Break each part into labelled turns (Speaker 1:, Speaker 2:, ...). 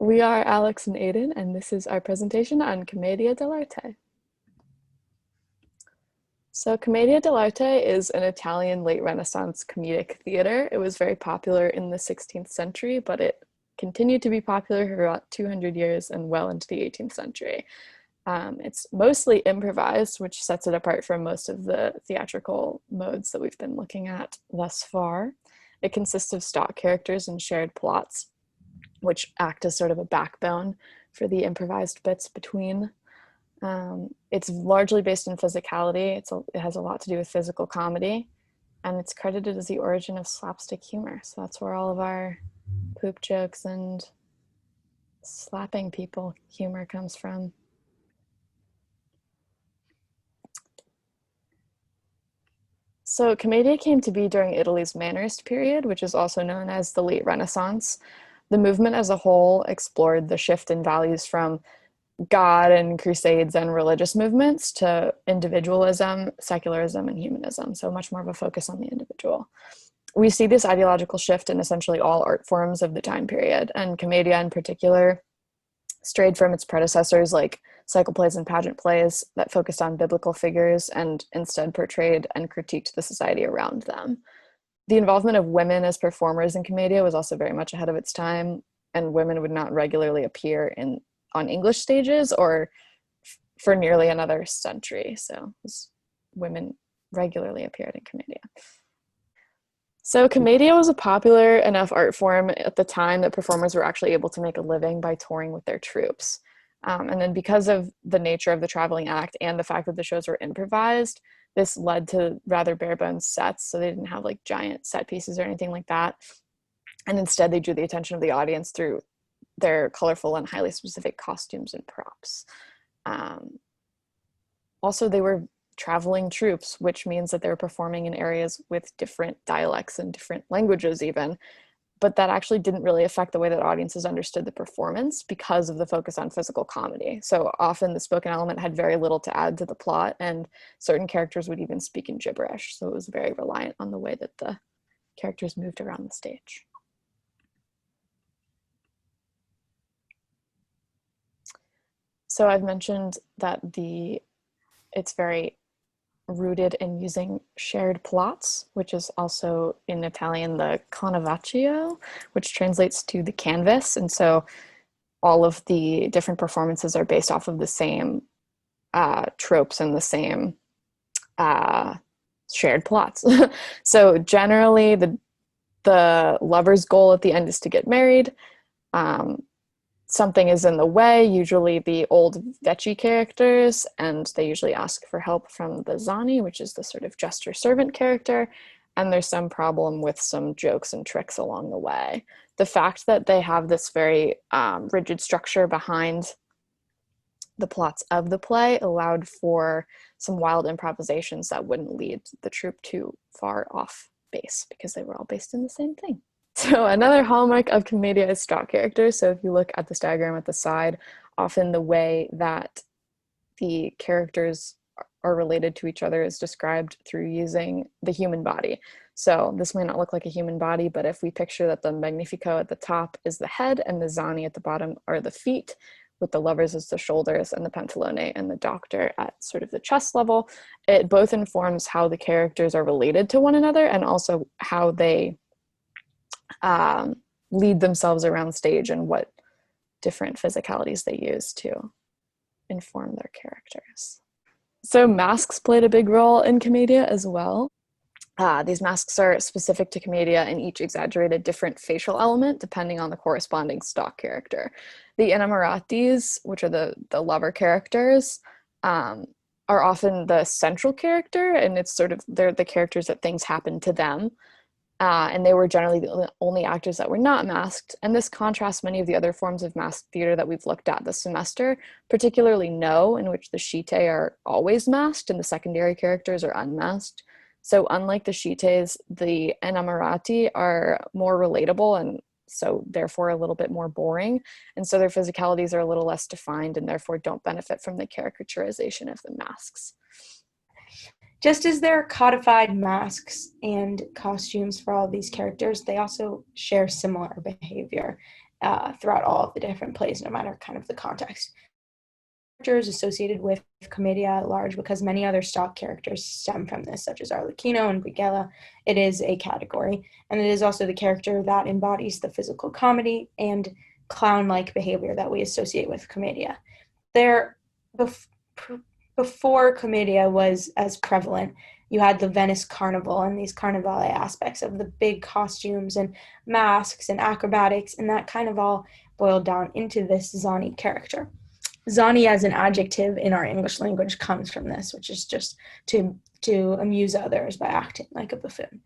Speaker 1: We are Alex and Aiden, and this is our presentation on Commedia dell'arte. So Commedia dell'arte is an Italian late Renaissance comedic theater. It was very popular in the 16th century, but it continued to be popular for about 200 years and well into the 18th century. It's mostly improvised, which sets it apart from most of the theatrical modes that we've been looking at thus far. It consists of stock characters and shared plots, which act as sort of a backbone for the improvised bits between. It's largely based in physicality. It has a lot to do with physical comedy, and it's credited as the origin of slapstick humor. So that's where all of our poop jokes and slapping people humor comes from. So Commedia came to be during Italy's Mannerist period, which is also known as the late Renaissance. The movement as a whole explored the shift in values from God and crusades and religious movements to individualism, secularism, and humanism. So much more of a focus on the individual. We see this ideological shift in essentially all art forms of the time period, and Commedia in particular strayed from its predecessors like cycle plays and pageant plays that focused on biblical figures and instead portrayed and critiqued the society around them. The involvement of women as performers in Commedia was also very much ahead of its time, and women would not regularly appear on English stages or for nearly another century. So women regularly appeared in Commedia. So Commedia was a popular enough art form at the time that performers were actually able to make a living by touring with their troupes. And then because of the nature of the traveling act and the fact that the shows were improvised, this led to rather bare bones sets. So they didn't have like giant set pieces or anything like that. And instead they drew the attention of the audience through their colorful and highly specific costumes and props. Also, they were traveling troupes, which means that they're performing in areas with different dialects and different languages even, but that actually didn't really affect the way that audiences understood the performance because of the focus on physical comedy. So often the spoken element had very little to add to the plot, and certain characters would even speak in gibberish, so it was very reliant on the way that the characters moved around the stage. So I've mentioned that it's very rooted in using shared plots, which is also in Italian the canovaccio, which translates to the canvas. And so all of the different performances are based off of the same tropes and the same shared plots. So generally the lover's goal at the end is to get married. Something is in the way, usually the old Vecchi characters, and they usually ask for help from the Zani, which is the sort of jester servant character, and there's some problem with some jokes and tricks along the way. The fact that they have this very rigid structure behind the plots of the play allowed for some wild improvisations that wouldn't lead the troupe too far off base because they were all based in the same thing. So another hallmark of Commedia is stock characters. So if you look at this diagram at the side, often the way that the characters are related to each other is described through using the human body. So this might not look like a human body, but if we picture that the Magnifico at the top is the head and the Zani at the bottom are the feet, with the lovers as the shoulders and the Pantalone and the doctor at sort of the chest level, it both informs how the characters are related to one another and also how they lead themselves around stage and what different physicalities they use to inform their characters. So masks played a big role in Commedia as well. These masks are specific to Commedia and each exaggerate a different facial element depending on the corresponding stock character. The innamoratis, which are the lover characters, are often the central character, and it's sort of they're the characters that things happen to them. And they were generally the only actors that were not masked. And this contrasts many of the other forms of masked theater that we've looked at this semester, particularly No, in which the scite are always masked and the secondary characters are unmasked. So unlike the scites, the innamorati are more relatable and so therefore a little bit more boring. And so their physicalities are a little less defined and therefore don't benefit from the caricaturization of the masks.
Speaker 2: Just as there are codified masks and costumes for all of these characters, they also share similar behavior. throughout all of the different plays, no matter kind of the context. Characters associated with Commedia at large, because many other stock characters stem from this, such as Arlecchino and Brigella. It is a category, and it is also the character that embodies the physical comedy and clown-like behavior that we associate with Commedia. There, bef- before Commedia was as prevalent, you had the Venice Carnival and these carnivale aspects of the big costumes and masks and acrobatics, and that kind of all boiled down into this Zani character. Zani as an adjective in our English language comes from this, which is just to amuse others by acting like a buffoon.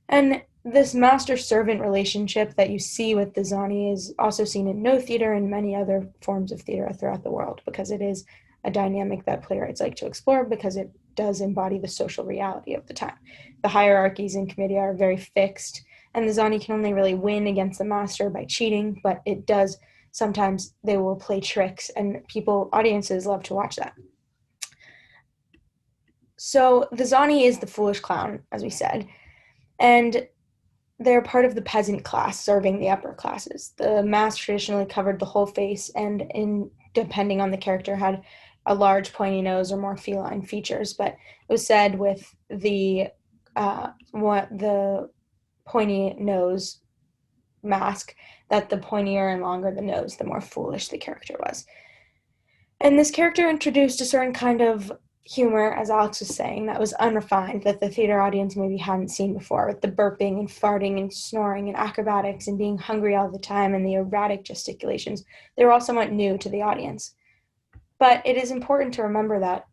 Speaker 2: And this master-servant relationship that you see with the Zani is also seen in No theater and many other forms of theater throughout the world, because it is a dynamic that playwrights like to explore, because it does embody the social reality of the time. The hierarchies in Commedia are very fixed, and the Zani can only really win against the master by cheating, but it does sometimes they will play tricks, and audiences love to watch that. So the Zani is the foolish clown, as we said, and they're part of the peasant class serving the upper classes. The mask traditionally covered the whole face, and in depending on the character had a large pointy nose or more feline features. But it was said with the pointy nose mask that the pointier and longer the nose, the more foolish the character was. And this character introduced a certain kind of humor, as Alex was saying, that was unrefined, that the theater audience maybe hadn't seen before, with the burping and farting and snoring and acrobatics and being hungry all the time and the erratic gesticulations. They were all somewhat new to the audience. But it is important to remember that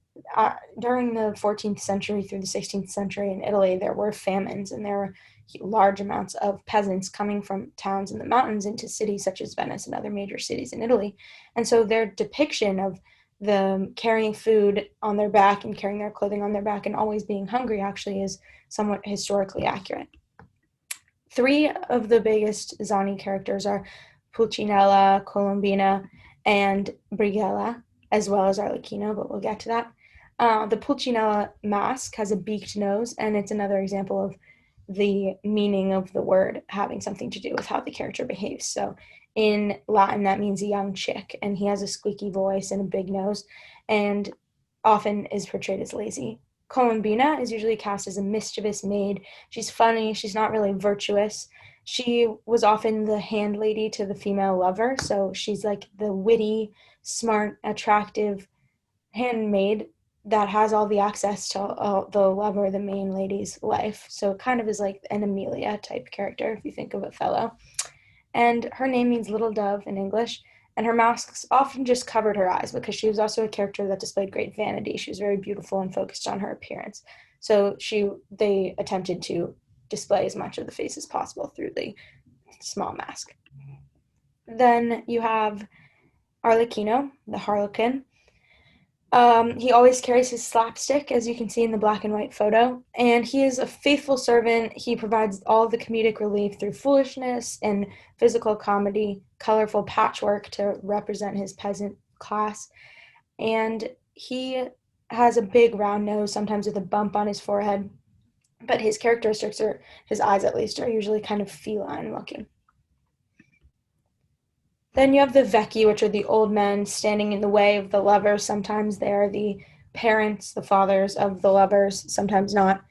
Speaker 2: during the 14th century through the 16th century in Italy, there were famines, and there were large amounts of peasants coming from towns in the mountains into cities such as Venice and other major cities in Italy. And so their depiction of them carrying food on their back and carrying their clothing on their back and always being hungry actually is somewhat historically accurate. Three of the biggest Zani characters are Pulcinella, Colombina, and Brigella, as well as Arlecchino, but we'll get to that. The Pulcinella mask has a beaked nose, and it's another example of the meaning of the word having something to do with how the character behaves. So in Latin, that means a young chick, and he has a squeaky voice and a big nose, and often is portrayed as lazy. Colombina is usually cast as a mischievous maid. She's funny, she's not really virtuous. She was often the handlady to the female lover, so she's like the witty, smart, attractive handmaid that has all the access to the lover, the main lady's life. So it kind of is like an Amelia type character, if you think of Othello. And her name means little dove in English. And her masks often just covered her eyes, because she was also a character that displayed great vanity. She was very beautiful and focused on her appearance. So they attempted to display as much of the face as possible through the small mask. Then you have Arlecchino, the Harlequin. He always carries his slapstick, as you can see in the black and white photo, and he is a faithful servant. He provides all the comedic relief through foolishness and physical comedy, colorful patchwork to represent his peasant class, and he has a big round nose, sometimes with a bump on his forehead, but his characteristics are, his eyes at least, are usually kind of feline looking. Then you have the vecchi, which are the old men standing in the way of the lovers. Sometimes they are the parents, the fathers of the lovers, sometimes not.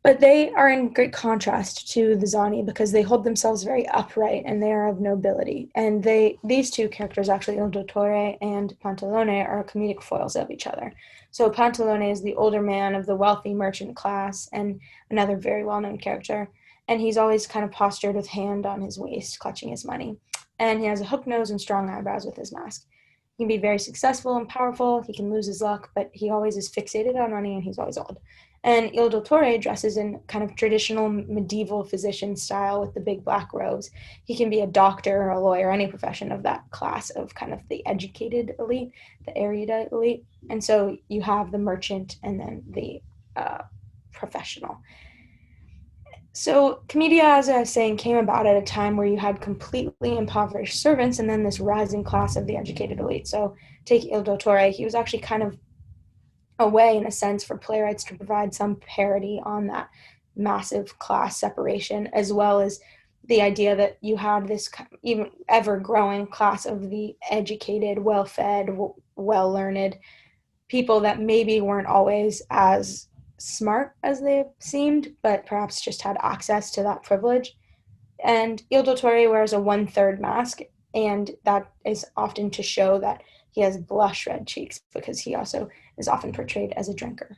Speaker 2: But they are in great contrast to the Zani, because they hold themselves very upright and they are of nobility. And these two characters, actually, Il Dottore and Pantalone, are comedic foils of each other. So Pantalone is the older man of the wealthy merchant class and another very well-known character. And he's always kind of postured with hand on his waist, clutching his money. And he has a hooked nose and strong eyebrows with his mask. He can be very successful and powerful. He can lose his luck, but he always is fixated on money, and he's always old. And Il Dottore dresses in kind of traditional medieval physician style with the big black robes. He can be a doctor or a lawyer, any profession of that class of kind of the educated elite, the erudite elite. And so you have the merchant and then the professional. So Commedia, as I was saying, came about at a time where you had completely impoverished servants and then this rising class of the educated elite. So take Il Dottore, he was actually kind of a way, in a sense, for playwrights to provide some parody on that massive class separation, as well as the idea that you had this even ever growing class of the educated, well fed, well learned people that maybe weren't always as smart as they seemed, but perhaps just had access to that privilege. And Il Dottore wears a one-third mask, and that is often to show that he has blush red cheeks because he also is often portrayed as a drinker.